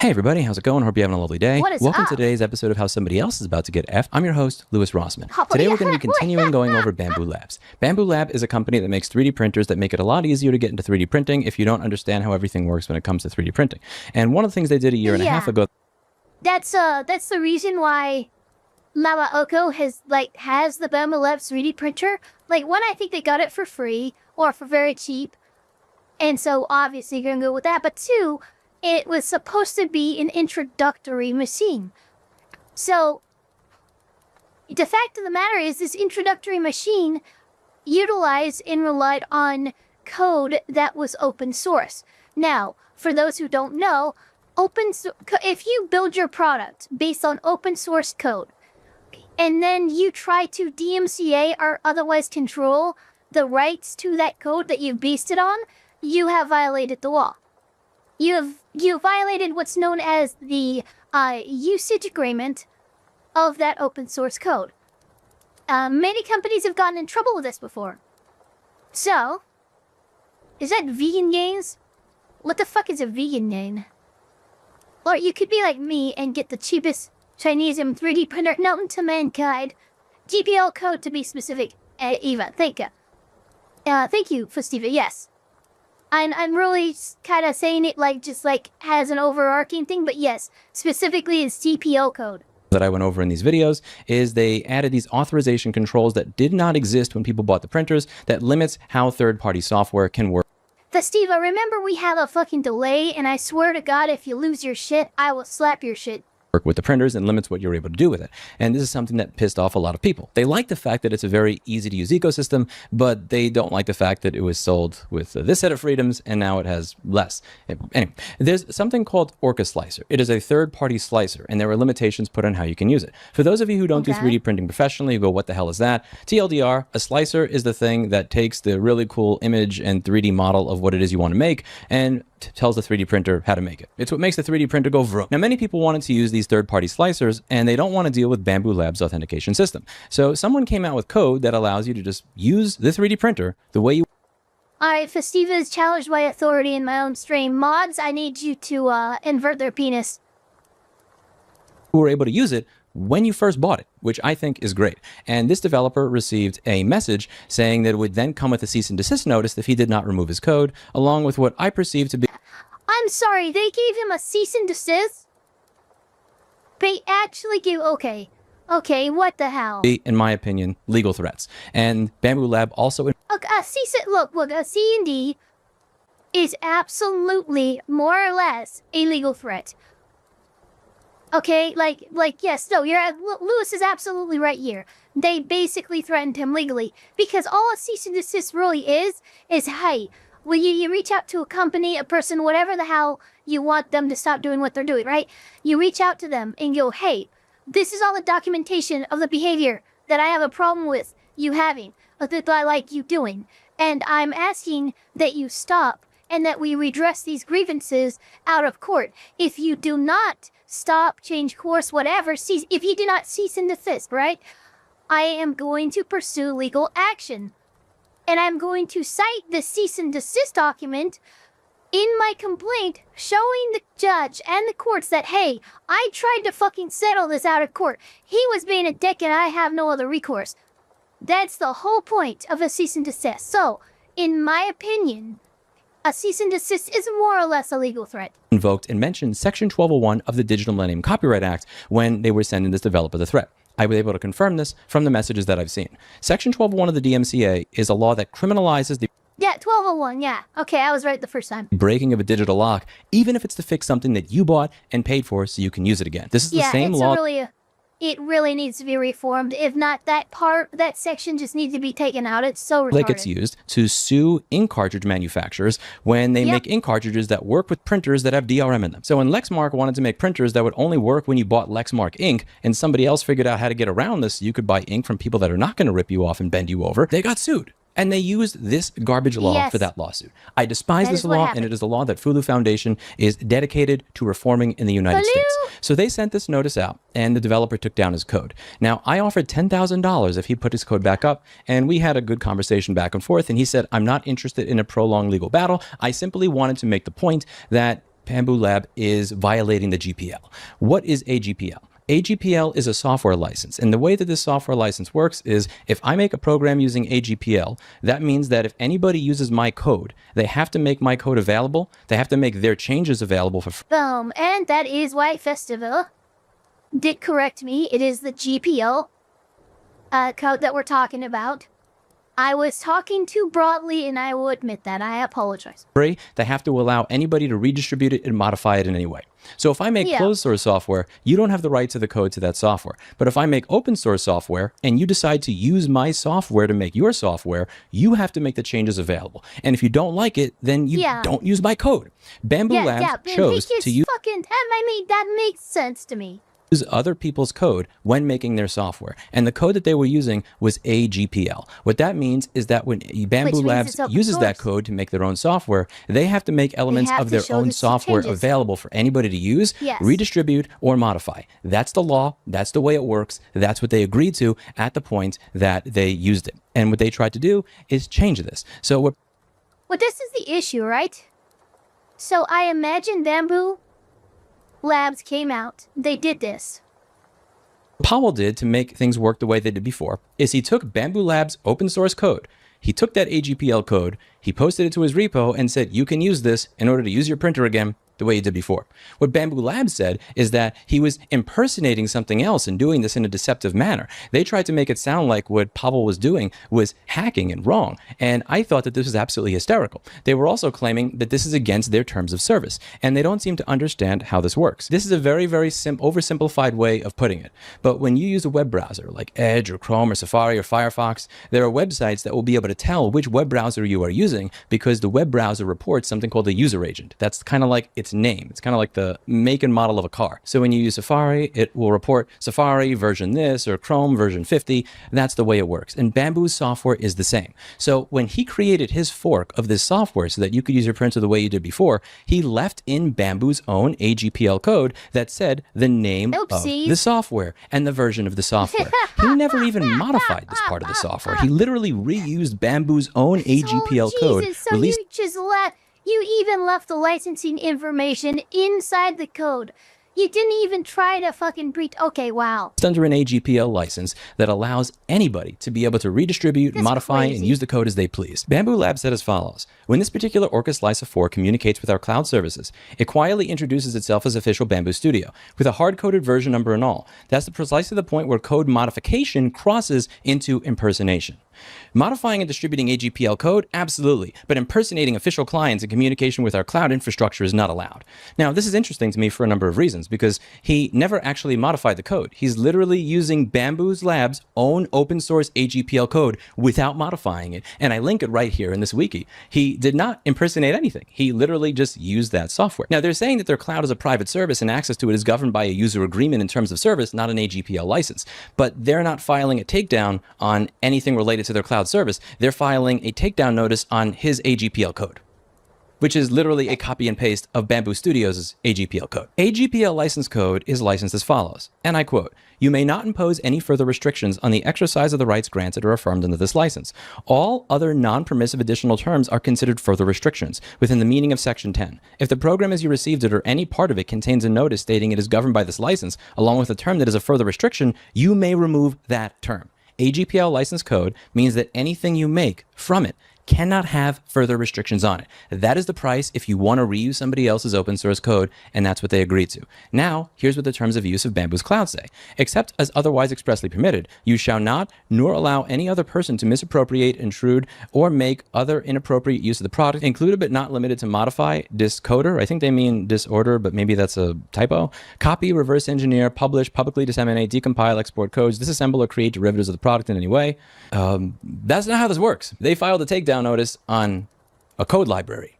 Hey everybody, how's it going? Hope you're having a lovely day. What is Welcome up? to today's episode of How Somebody Else is About to Get Effed. I'm your host, Luis Rossman. Oh, Today yeah. we're going to be continuing going over Bambu Labs. Bambu Lab is a company that makes 3D printers that make it a lot easier to get into 3D printing if you don't understand how everything works when it comes to 3D printing. And one of the things they did a year and a half ago... That's the reason why Mama Oko has the Bambu Labs 3D printer. Like, one, I think they got it for free or for very cheap, and so obviously you're gonna go with that. But two, it was supposed to be an introductory machine. So the fact of the matter is, this introductory machine utilized and relied on code that was open source. Now, for those who don't know, if you build your product based on open source code, and then you try to DMCA or otherwise control the rights to that code that you've based it on, you have violated the law. You violated what's known as the usage agreement of that open source code. Many companies have gotten in trouble with this before. So, is that vegan gains? What the fuck is a vegan gain? Or you could be like me and get the cheapest Chinese 3D printer known to mankind. GPL code to be specific. Eva, thank you. Thank you, Festiva, yes. I'm really kind of saying it just as an overarching thing, but yes, specifically it's GPL code. that I went over in these videos is they added these authorization controls that did not exist when people bought the printers that limits how third-party software can work. Festiva, remember we have a fucking delay, and I swear to God, if you lose your shit, I will slap your shit. Work with the printers and limits what you're able to do with it. And this is something that pissed off a lot of people. They like the fact that it's a very easy to use ecosystem, but they don't like the fact that it was sold with this set of freedoms and now it has less. Anyway, there's something called Orca Slicer. It is a third-party slicer, and there are limitations put on how you can use it. For those of you who don't do 3D printing professionally, you go, what the hell is that? TLDR, a slicer is the thing that takes the really cool image and 3D model of what it is you want to make and tells the 3D printer how to make it. It's what makes the 3D printer go vroom. Now, many people wanted to use these third-party slicers, and they don't want to deal with Bambu Lab's authentication system. So someone came out with code that allows you to just use the 3D printer the way you... Alright, Festiva is challenged by authority in my own stream. Mods, I need you to invert their penis. were able to use it when you first bought it, which I think is great. And this developer received a message saying that it would then come with a cease and desist notice if he did not remove his code, along with what I perceive to be... I'm sorry, they gave him a cease and desist? They actually gave... Okay, what the hell? In my opinion, legal threats. And Bambu Lab also... Look, a C&D is absolutely, more or less, a legal threat. Okay, yes, no, Lewis is absolutely right here. They basically threatened him legally, because all a cease and desist really is, hey, will you reach out to a company, a person, whatever the hell you want them to stop doing what they're doing, right? You reach out to them and go, hey, this is all the documentation of the behavior that I have a problem with you having, that I like you doing, and I'm asking that you stop and that we redress these grievances out of court. If you do not stop, change course, whatever, if you do not cease and desist, right, I am going to pursue legal action. And I'm going to cite the cease and desist document in my complaint, showing the judge and the courts that, hey, I tried to fucking settle this out of court. He was being a dick and I have no other recourse. That's the whole point of a cease and desist. So, in my opinion, a cease and desist is more or less a legal threat. Invoked and mentioned Section 1201 of the Digital Millennium Copyright Act when they were sending this developer the threat. I was able to confirm this from the messages that I've seen. Section 1201 of the DMCA is a law that criminalizes the... Yeah, 1201, yeah. Okay, I was right the first time. ...breaking of a digital lock, even if it's to fix something that you bought and paid for so you can use it again. This is the same law... It really needs to be reformed. If not, that section just needs to be taken out. It's so retarded. That gets used to sue ink cartridge manufacturers when they make ink cartridges that work with printers that have DRM in them. So when Lexmark wanted to make printers that would only work when you bought Lexmark ink, and somebody else figured out how to get around this, you could buy ink from people that are not going to rip you off and bend you over, they got sued. And they used this garbage law for that lawsuit. I despise this law, and it is a law that Fulu Foundation is dedicated to reforming in the United States. So they sent this notice out, and the developer took down his code. Now, I offered $10,000 if he put his code back up, and we had a good conversation back and forth, and he said, I'm not interested in a prolonged legal battle. I simply wanted to make the point that Bambu Lab is violating the GPL. What is AGPL? AGPL is a software license, and the way that this software license works is if I make a program using AGPL, that means that if anybody uses my code, they have to make my code available, they have to make their changes available for free. And that is why Festival did correct me. It is the GPL code that we're talking about. I was talking too broadly, and I will admit that. I apologize. They have to allow anybody to redistribute it and modify it in any way. So if I make closed source software, you don't have the right to the code to that software. But if I make open source software and you decide to use my software to make your software, you have to make the changes available. And if you don't like it, then you don't use my code. Bambu Labs chose to use that makes sense to me. Other people's code when making their software. And the code that they were using was AGPL. What that means is that when Bambu Labs uses that code to make their own software, they have to make elements of their own software available for anybody to use, redistribute, or modify. That's the law. That's the way it works. That's what they agreed to at the point that they used it. And what they tried to do is change this. So well, this is the issue, right? So I imagine Bambu Labs came out. They did this. Powell did to make things work the way they did before is he took Bambu Labs open source code. He took that AGPL code, he posted it to his repo and said, you can use this in order to use your printer again the way you did before. What Bambu Lab said is that he was impersonating something else and doing this in a deceptive manner. They tried to make it sound like what Pavel was doing was hacking and wrong. And I thought that this was absolutely hysterical. They were also claiming that this is against their terms of service. And they don't seem to understand how this works. This is a very, very oversimplified way of putting it. But when you use a web browser like Edge or Chrome or Safari or Firefox, there are websites that will be able to tell which web browser you are using because the web browser reports something called a user agent. That's kind of like its name. It's kind of like the make and model of a car. So when you use Safari, it will report Safari version this or Chrome version 50. That's the way it works. And Bambu's software is the same. So when he created his fork of this software so that you could use your printer the way you did before, he left in Bambu's own AGPL code that said the name of the software and the version of the software. He never even modified this part of the software. He literally reused Bambu's own AGPL code. So you even left the licensing information inside the code. You didn't even try to fucking okay, wow. It's under an AGPL license that allows anybody to be able to redistribute, modify, and use the code as they please. Bambu Lab said as follows: when this particular Orcus Lysa 4 communicates with our cloud services, it quietly introduces itself as official Bambu Studio, with a hard-coded version number and all. That's precisely the point where code modification crosses into impersonation. Modifying and distributing AGPL code? Absolutely. But impersonating official clients in communication with our cloud infrastructure is not allowed. Now, this is interesting to me for a number of reasons, because he never actually modified the code. He's literally using Bambu Lab's own open source AGPL code without modifying it. And I link it right here in this wiki. He did not impersonate anything. He literally just used that software. Now, they're saying that their cloud is a private service and access to it is governed by a user agreement in terms of service, not an AGPL license. But they're not filing a takedown on anything related to their cloud service. They're filing a takedown notice on his AGPL code, which is literally a copy and paste of Bambu Studios' AGPL code. AGPL license code is licensed as follows, and I quote, "You may not impose any further restrictions on the exercise of the rights granted or affirmed under this license. All other non-permissive additional terms are considered further restrictions within the meaning of Section 10. If the program as you received it or any part of it contains a notice stating it is governed by this license, along with a term that is a further restriction, you may remove that term." AGPL license code means that anything you make from it cannot have further restrictions on it. That is the price if you want to reuse somebody else's open source code, and that's what they agreed to. Now, here's what the terms of use of Bambu's cloud say. Except as otherwise expressly permitted, you shall not, nor allow any other person to misappropriate, intrude, or make other inappropriate use of the product, included but not limited to modify, discoder, I think they mean disorder, but maybe that's a typo, copy, reverse engineer, publish, publicly disseminate, decompile, export codes, disassemble, or create derivatives of the product in any way. That's not how this works. They filed a takedown notice on a code library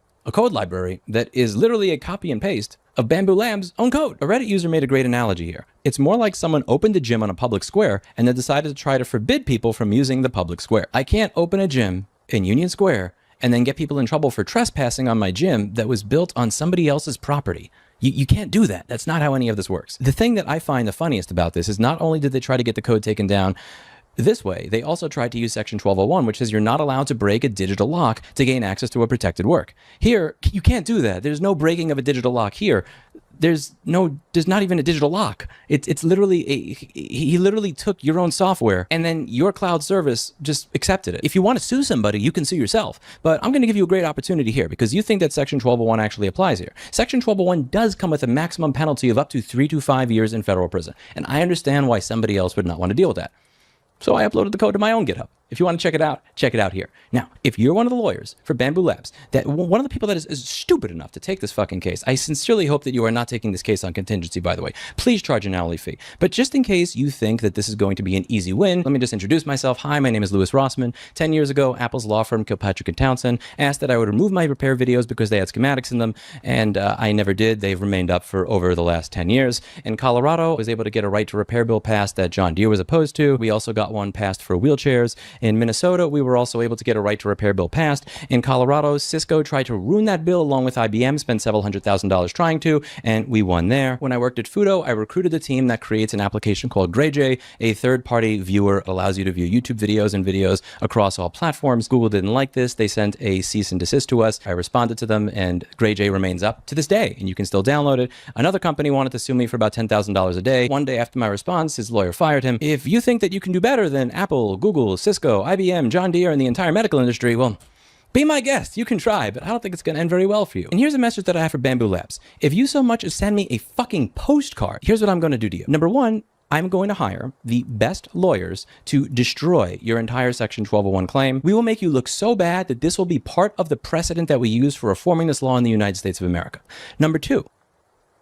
that is literally a copy and paste of Bambu Lab's own code. A Reddit user made a great analogy here. It's more like someone opened a gym on a public square and then decided to try to forbid people from using the public square. I can't open a gym in Union Square and then get people in trouble for trespassing on my gym that was built on somebody else's property. You can't do that. That's not how any of this works. The thing that I find the funniest about this is not only did they try to get the code taken down This way, they also tried to use Section 1201, which says you're not allowed to break a digital lock to gain access to a protected work. Here, you can't do that. There's no breaking of a digital lock here. There's not even a digital lock. It's literally he literally took your own software and then your cloud service just accepted it. If you want to sue somebody, you can sue yourself. But I'm going to give you a great opportunity here because you think that Section 1201 actually applies here. Section 1201 does come with a maximum penalty of up to 3 to 5 years in federal prison. And I understand why somebody else would not want to deal with that. So I uploaded the code to my own GitHub. If you want to check it out here. Now, if you're one of the lawyers for Bambu Labs, that one of the people that is stupid enough to take this fucking case, I sincerely hope that you are not taking this case on contingency, by the way. Please charge an hourly fee. But just in case you think that this is going to be an easy win, let me just introduce myself. Hi, my name is Luis Rossman. 10 years ago, Apple's law firm, Kilpatrick & Townsend, asked that I would remove my repair videos because they had schematics in them, and I never did. They've remained up for over the last 10 years. In Colorado, I was able to get a right to repair bill passed that John Deere was opposed to. We also got one passed for wheelchairs. In Minnesota, we were also able to get a right to repair bill passed. In Colorado, Cisco tried to ruin that bill along with IBM, spent several $100,000 trying to, and we won there. When I worked at Fudo, I recruited a team that creates an application called GrayJ, a third-party viewer that allows you to view YouTube videos and videos across all platforms. Google didn't like this. They sent a cease and desist to us. I responded to them, and GrayJ remains up to this day, and you can still download it. Another company wanted to sue me for about $10,000 a day. One day after my response, his lawyer fired him. If you think that you can do better than Apple, Google, Cisco, IBM, John Deere, and the entire medical industry, well, be my guest. You can try, but I don't think it's going to end very well for you. And here's a message that I have for Bambu Labs. If you so much as send me a fucking postcard, here's what I'm going to do to you. Number one, I'm going to hire the best lawyers to destroy your entire Section 1201 claim. We will make you look so bad that this will be part of the precedent that we use for reforming this law in the United States of America. Number two,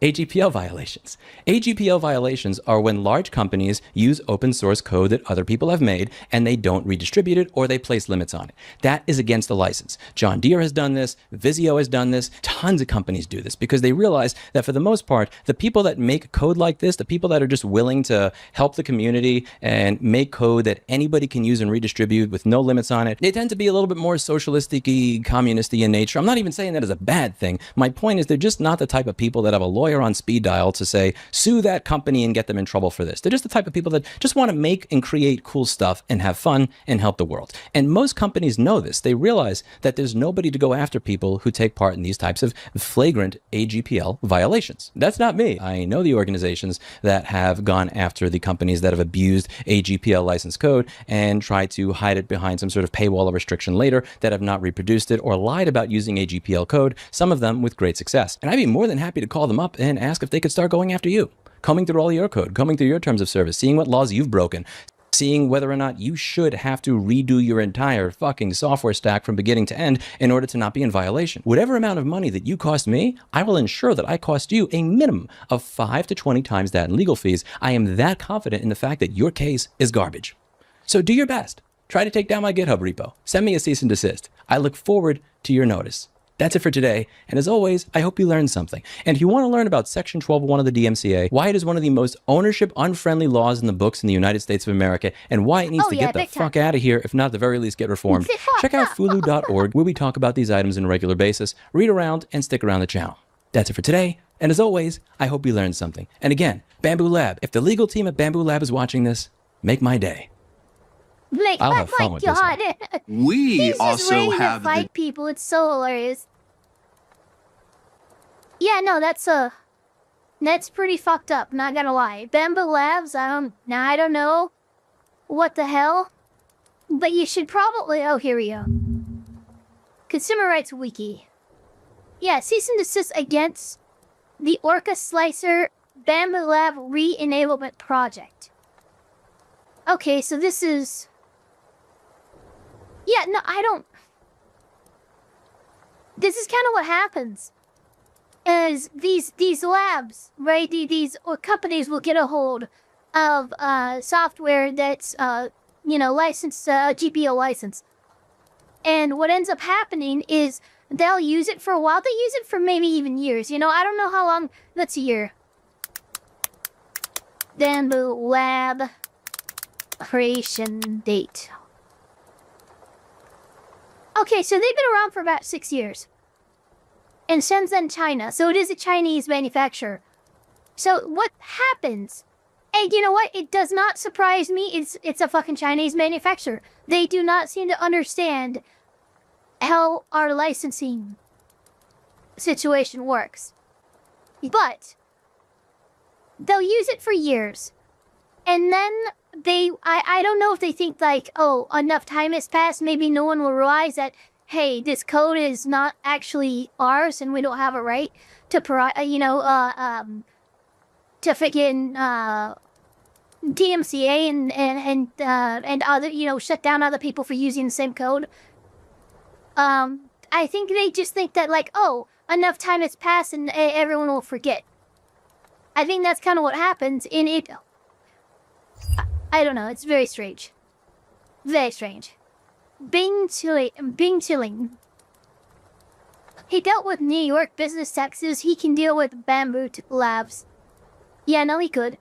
AGPL violations. AGPL violations are when large companies use open source code that other people have made and they don't redistribute it or they place limits on it. That is against the license. John Deere has done this. Vizio has done this. Tons of companies do this because they realize that for the most part, the people that make code like this, the people that are just willing to help the community and make code that anybody can use and redistribute with no limits on it, they tend to be a little bit more socialistic-y, communist-y in nature. I'm not even saying that as a bad thing. My point is they're just not the type of people that have a lawyer on speed dial to say, sue that company and get them in trouble for this. They're just the type of people that just want to make and create cool stuff and have fun and help the world. And most companies know this. They realize that there's nobody to go after people who take part in these types of flagrant AGPL violations. That's not me. I know the organizations that have gone after the companies that have abused AGPL license code and tried to hide it behind some sort of paywall or restriction later, that have not reproduced it or lied about using AGPL code, some of them with great success. And I'd be more than happy to call them up and ask if they could start going after you, combing through all your code, combing through your terms of service, seeing what laws you've broken, seeing whether or not you should have to redo your entire fucking software stack from beginning to end in order to not be in violation. Whatever amount of money that you cost me, I will ensure that I cost you a minimum of 5 to 20 times that in legal fees. I am that confident in the fact that your case is garbage. So do your best. Try to take down my GitHub repo. Send me a cease and desist. I look forward to your notice. That's it for today, and as always, I hope you learned something. And if you want to learn about Section 1201 of the DMCA, why it is one of the most ownership-unfriendly laws in the books in the United States of America, and why it needs to get the fuck out of here, if not at the very least get reformed, check out fulu.org, where we talk about these items on a regular basis. Read around and stick around the channel. That's it for today, and as always, I hope you learned something. And again, Bambu Lab, if the legal team at Bambu Lab is watching this, make my day. Like, I'll have fun with this one. We He's also just ready have to fight people. It's so hilarious. Yeah, no, that's pretty fucked up. Not gonna lie. Bambu Labs. I don't know what the hell, but you should probably. Oh, here we go. Consumer Rights Wiki. Yeah, cease and desist against the Orca Slicer Bambu Lab Re-Enablement Project. Okay, so this is. Yeah, no, I don't. This is kind of what happens. As these labs, right? These or companies will get a hold of software that's licensed GPL license, and what ends up happening is they'll use it for a while. They use it for maybe even years. I don't know how long. That's a year. Bambu Lab creation date. Okay, so they've been around for about 6 years. In Shenzhen, China. So it is a Chinese manufacturer. So what happens And you know what? It does not surprise me. It's a fucking Chinese manufacturer. They do not seem to understand how our licensing situation works. But they'll use it for years. And then I don't know if they think like, oh, enough time has passed, maybe no one will realize that, hey, this code is not actually ours and we don't have a right to to freaking DMCA and other, shut down other people for using the same code. I think they just think that like, oh, enough time has passed and everyone will forget. I think that's kind of what happens in it. I don't know. It's very strange. Very strange. Bing Chilling. He dealt with New York business taxes. He can deal with Bambu Labs. Yeah, no, he could.